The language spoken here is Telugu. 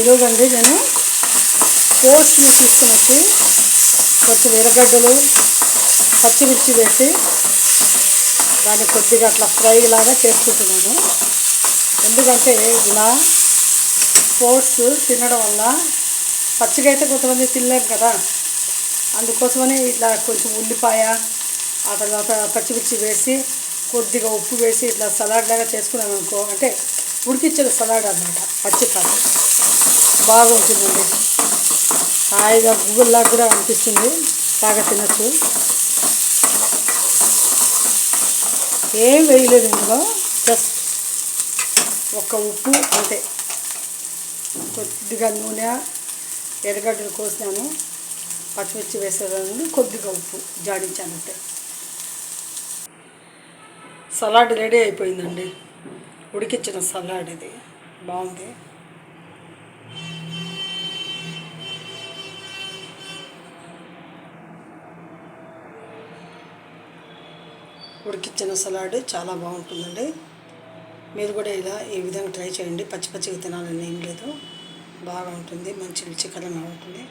ఈరోజు అండి నేను కోస్ని తీసుకుని వచ్చి కొంచెం ఎర్రగడ్డలు పచ్చిమిర్చి వేసి దాన్ని కొద్దిగా అట్లా ఫ్రై లాగా చేసుకుంటున్నాను. ఎందుకంటే ఇలా కోస్ తినడం వల్ల పచ్చిగా అయితే కొంతమంది తినలేరు కదా, అందుకోసమని ఇట్లా కొంచెం ఉల్లిపాయ ఆ తర్వాత పచ్చిమిర్చి వేసి కొద్దిగా ఉప్పు వేసి ఇట్లా సలాడ్ లాగా చేసుకున్నాను అనుకో, అంటే ఉడికిచ్చిన సలాడ్ అన్నమాట, పచ్చి కాదు, బాగుంటుందండి. హాయిగా గుగ్గుల్లాగా కూడా అనిపిస్తుంది, బాగా తినచ్చు. ఏం వేయలేదు ఇందులో, జస్ట్ ఒక్క ఉప్పు అంతే, కొద్దిగా నూనె, ఎర్రగడ్డలు కోసినాను, పచ్చిమిర్చి వేసేదాన్ని, కొద్దిగా ఉప్పు జాడించాను అంతే. సలాడ్ రెడీ అయిపోయిందండి, ఉడికిచ్చిన సలాడ్ ఇది, బాగుంది. ఉడికిచ్చిన సలాడ్ చాలా బాగుంటుందండి. మీరు కూడా ఇలా ఈ విధంగా ట్రై చేయండి. పచ్చి పచ్చిగా తినాలని ఏం లేదు, బాగా ఉంటుంది, మంచి రుచికరంగా ఉంటుంది.